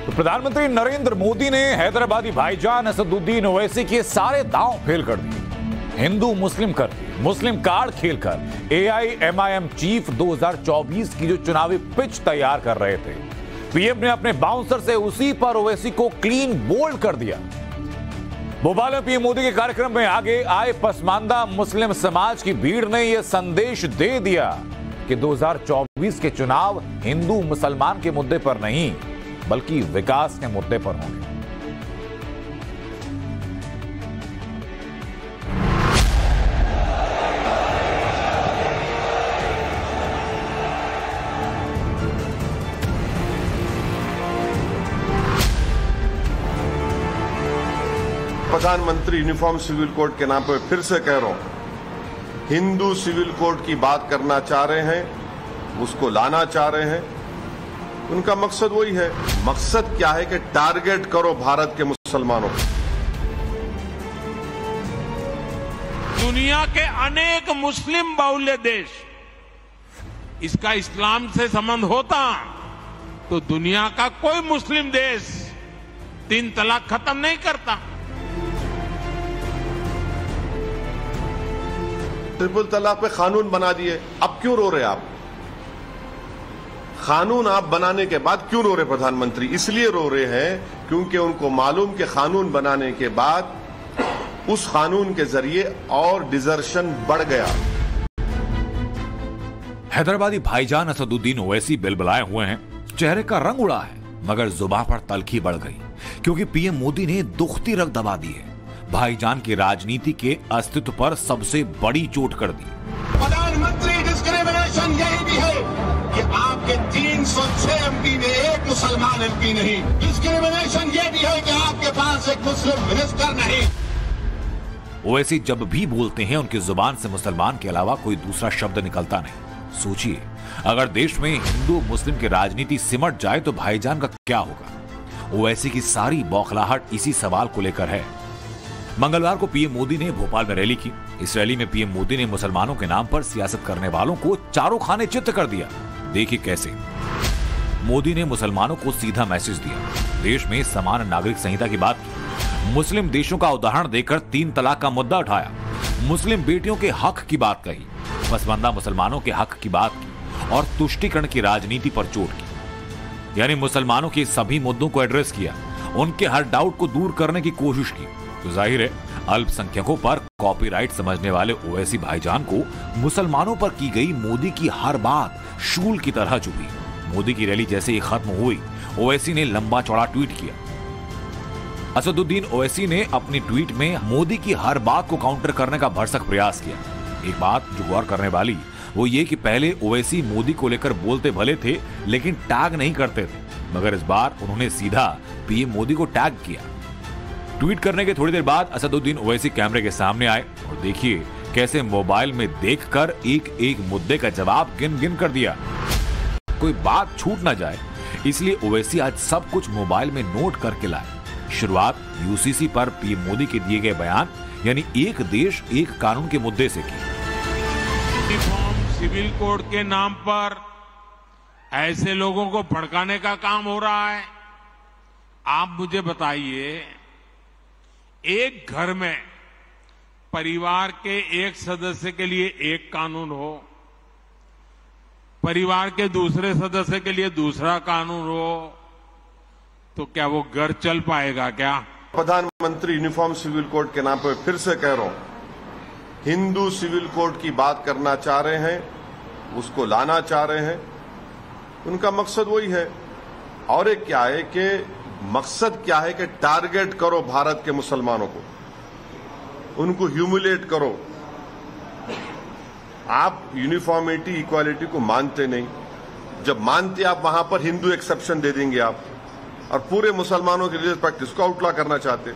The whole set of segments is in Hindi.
तो प्रधानमंत्री नरेंद्र मोदी ने हैदराबादी भाईजान असदुद्दीन ओवैसी के सारे दांव फेल कर दिए। हिंदू मुस्लिम कर दिए, मुस्लिम कार्ड खेलकर एआईएमआईएम चीफ 2024 की जो चुनावी पिच तैयार कर रहे थे, पीएम ने अपने बाउंसर से उसी पर ओवैसी को क्लीन बोल्ड कर दिया। भोपाल में पीएम मोदी के कार्यक्रम में आगे आए पसमानदा मुस्लिम समाज की भीड़ ने यह संदेश दे दिया कि 2024 के चुनाव हिंदू मुसलमान के मुद्दे पर नहीं बल्कि विकास के मुद्दे पर होंगे। प्रधानमंत्री यूनिफॉर्म सिविल कोड के नाम पर फिर से कह रहा हूं, हिंदू सिविल कोड की बात करना चाह रहे हैं, उसको लाना चाह रहे हैं। उनका मकसद वही है। मकसद क्या है कि टारगेट करो भारत के मुसलमानों को। दुनिया के अनेक मुस्लिम बहुल्य देश, इसका इस्लाम से संबंध होता तो दुनिया का कोई मुस्लिम देश 3 तलाक खत्म नहीं करता। ट्रिपल तलाक पे कानून बना दिए, अब क्यों रो रहे आप? कानून आप बनाने के बाद क्यों रो रहे प्रधानमंत्री? इसलिए रो रहे हैं क्योंकि उनको मालूम कि कानून बनाने के बाद उस कानून के जरिए और डिजर्शन बढ़ गया। हैदराबादी भाईजान असदुद्दीन ओवैसी बिलबिलाए हुए हैं, चेहरे का रंग उड़ा है, मगर जुबान पर तलखी बढ़ गई क्योंकि पीएम मोदी ने दुखती रग दबा दी है। भाईजान की राजनीति के अस्तित्व पर सबसे बड़ी चोट कर दी। प्रधानमंत्री, डिस्क्रिमिनेशन यही भी है कि आपके 306 एमपी में एक मुसलमान एमपी नहीं। डिस्क्रिमिनेशन यह भी है कि आपके पास एक मुस्लिम मिनिस्टर नहीं। ओवैसी जब भी बोलते हैं उनकी जुबान से मुसलमान के अलावा कोई दूसरा शब्द निकलता नहीं। सोचिए, अगर देश में हिंदू मुस्लिम की राजनीति सिमट जाए तो भाईजान का क्या होगा? ओवैसी की सारी बौखलाहट इसी सवाल को लेकर है। मंगलवार को पीएम मोदी ने भोपाल में रैली की। इस रैली में पीएम मोदी ने मुसलमानों के नाम पर सियासत करने वालों को चारों खाने चित्त कर दिया। देखिए कैसे। मोदी ने मुसलमानों को सीधा मैसेज दिया, देश में समान नागरिक संहिता की बात की, मुस्लिम देशों का उदाहरण देकर 3 तलाक का मुद्दा उठाया, मुस्लिम बेटियों के हक की बात कही, पसमानदा मुसलमानों के हक की बात की और तुष्टीकरण की राजनीति पर चोट की। यानी मुसलमानों के सभी मुद्दों को एड्रेस किया, उनके हर डाउट को दूर करने की कोशिश की। तो जाहिर है अल्पसंख्यकों पर कॉपीराइट समझने वाले ओवैसी भाईजान को मुसलमानों पर की गई मोदी की हर बात शूल की तरह चुभी। मोदी की रैली जैसे ही खत्म हुई, ओवैसी ने लंबा चौड़ा ट्वीट किया। असदुद्दीन ओवैसी ने अपनी ट्वीट में मोदी की हर बात को काउंटर करने का भरसक प्रयास किया। एक बात जो गौर करने वाली वो ये कि पहले ओवैसी मोदी को लेकर बोलते भले थे लेकिन टैग नहीं करते थे, मगर इस बार उन्होंने सीधा पीएम मोदी को टैग किया। ट्वीट करने के थोड़ी देर बाद असदुद्दीन ओवैसी कैमरे के सामने आए और देखिए कैसे मोबाइल में देखकर एक एक मुद्दे का जवाब गिन गिन कर दिया। कोई बात छूट ना जाए इसलिए ओवैसी आज सब कुछ मोबाइल में नोट करके लाए। शुरुआत यूसीसी पर पीएम मोदी के दिए गए बयान यानी एक देश एक कानून के मुद्दे से की। यूनिफॉर्म सिविल कोड के नाम पर ऐसे लोगों को भड़काने का काम हो रहा है। आप मुझे बताइए, एक घर में परिवार के एक सदस्य के लिए एक कानून हो, परिवार के दूसरे सदस्य के लिए दूसरा कानून हो, तो क्या वो घर चल पाएगा क्या? प्रधानमंत्री यूनिफॉर्म सिविल कोड के नाम पर फिर से कह रहा हूं, हिंदू सिविल कोड की बात करना चाह रहे हैं, उसको लाना चाह रहे हैं। उनका मकसद वही है। और एक क्या है कि मकसद क्या है कि टारगेट करो भारत के मुसलमानों को, उनको ह्यूमिलेट करो। आप यूनिफॉर्मिटी इक्वालिटी को मानते नहीं, जब मानते आप वहां पर हिंदू एक्सेप्शन दे देंगे आप, और पूरे मुसलमानों के रिलीजियस प्रैक्टिस को आउटला करना चाहते।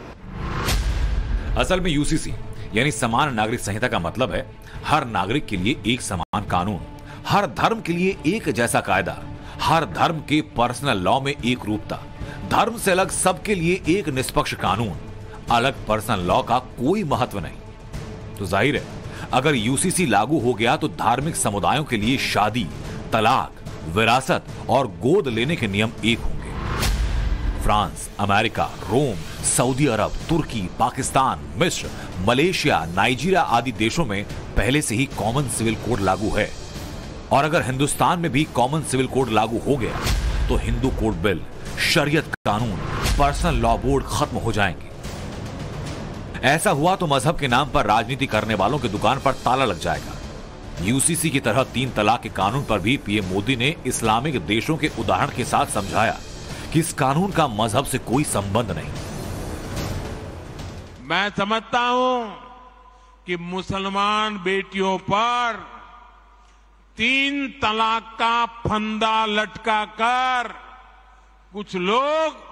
असल में यूसीसी यानी समान नागरिक संहिता का मतलब है हर नागरिक के लिए एक समान कानून, हर धर्म के लिए एक जैसा कायदा, हर धर्म के पर्सनल लॉ में एक रूपता, धर्म से अलग सबके लिए एक निष्पक्ष कानून, अलग पर्सनल लॉ का कोई महत्व नहीं। तो जाहिर है अगर यूसीसी लागू हो गया तो धार्मिक समुदायों के लिए शादी, तलाक, विरासत और गोद लेने के नियम एक होंगे। फ्रांस, अमेरिका, रोम, सऊदी अरब, तुर्की, पाकिस्तान, मिस्र, मलेशिया, नाइजीरिया आदि देशों में पहले से ही कॉमन सिविल कोड लागू है। और अगर हिंदुस्तान में भी कॉमन सिविल कोड लागू हो गया तो हिंदू कोड बिल, शरीयत कानून, पर्सनल लॉ बोर्ड खत्म हो जाएंगे। ऐसा हुआ तो मजहब के नाम पर राजनीति करने वालों की दुकान पर ताला लग जाएगा। यूसीसी की तरह 3 तलाक के कानून पर भी पीएम मोदी ने इस्लामिक देशों के उदाहरण के साथ समझाया कि इस कानून का मजहब से कोई संबंध नहीं। मैं समझता हूं कि मुसलमान बेटियों पर 3 तलाक का फंदा लटका कर कुछ लोग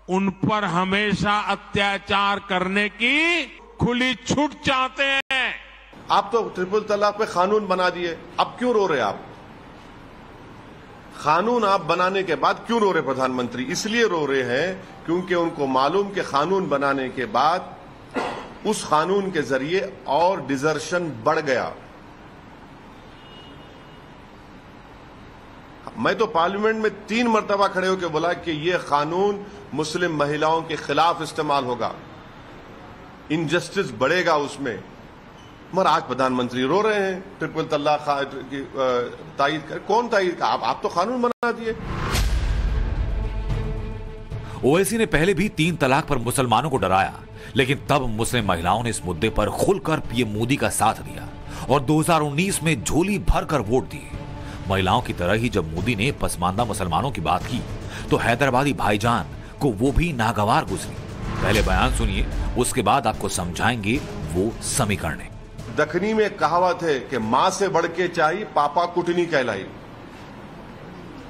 उन पर हमेशा अत्याचार करने की खुली छूट चाहते हैं। आप तो ट्रिपल तलाक पे कानून बना दिए, अब क्यों रो रहे आप? कानून आप बनाने के बाद क्यों रो रहे प्रधानमंत्री? इसलिए रो रहे हैं क्योंकि उनको मालूम कि कानून बनाने के बाद उस कानून के जरिए और डिजर्शन बढ़ गया। मैं तो पार्लियामेंट में 3 मरतबा खड़े होकर बोला कि यह कानून मुस्लिम महिलाओं के खिलाफ इस्तेमाल होगा, इनजस्टिस बढ़ेगा उसमें। मगर आज प्रधानमंत्री रो रहे हैं ट्रिपल तलाक की तायीद कर। कौन तायीद का? आप तो कानून बना दिए। ओवैसी ने पहले भी 3 तलाक पर मुसलमानों को डराया, लेकिन तब मुस्लिम महिलाओं ने इस मुद्दे पर खुलकर पीएम मोदी का साथ दिया और 2019 में झोली भरकर वोट दिए। महिलाओं की तरह ही जब मोदी ने पसमानदा मुसलमानों की बात की तो हैदराबादी भाईजान को वो भी नागवार गुजरी। पहले बयान सुनिए, उसके बाद आपको समझाएंगे वो समीकरण। दखनी में कहावत है कि मां से बढ़ के चाहिए पापा कुटनी कहलाई।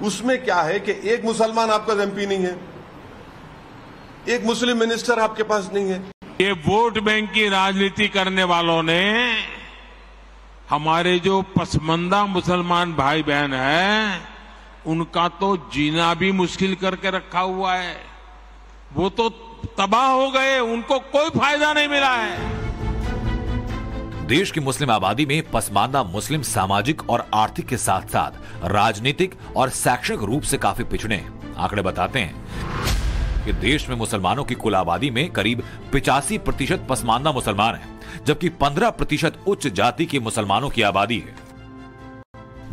उसमें क्या है कि एक मुसलमान आपका एमपी नहीं है, एक मुस्लिम मिनिस्टर आपके पास नहीं है। ये वोट बैंक की राजनीति करने वालों ने हमारे जो पसमानदा मुसलमान भाई बहन हैं उनका तो जीना भी मुश्किल करके रखा हुआ है। वो तो तबाह हो गए, उनको कोई फायदा नहीं मिला है। देश की मुस्लिम आबादी में पसमानदा मुस्लिम सामाजिक और आर्थिक के साथ साथ राजनीतिक और शैक्षणिक रूप से काफी पिछड़े हैं। आंकड़े बताते हैं कि देश में मुसलमानों की कुल आबादी में करीब 85% पसमानदा मुसलमान हैं, जबकि 15% उच्च जाति के मुसलमानों की आबादी है।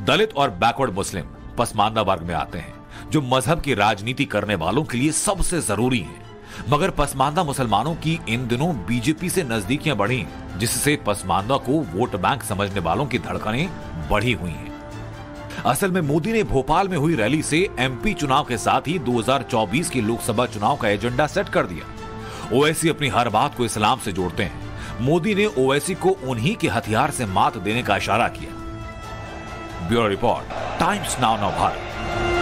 दलित और बैकवर्ड मुस्लिम पसमानदा वर्ग में आते हैं, जो मजहब की राजनीति करने वालों के लिए सबसे जरूरी है। मगर पसमानदा मुसलमानों की इन दिनों बीजेपी से नजदीकियां बढ़ी, जिससे पसमानदा को वोट बैंक समझने वालों की धड़कनें बढ़ी हुई हैं। असल में मोदी ने भोपाल में हुई रैली से एमपी चुनाव के साथ ही 2024 के लोकसभा चुनाव का एजेंडा सेट कर दिया। ओवैसी अपनी हर बात को इस्लाम से जोड़ते हैं। मोदी ने ओवैसी को उन्हीं के हथियार से मात देने का इशारा किया। Bureau report, times now Bharat.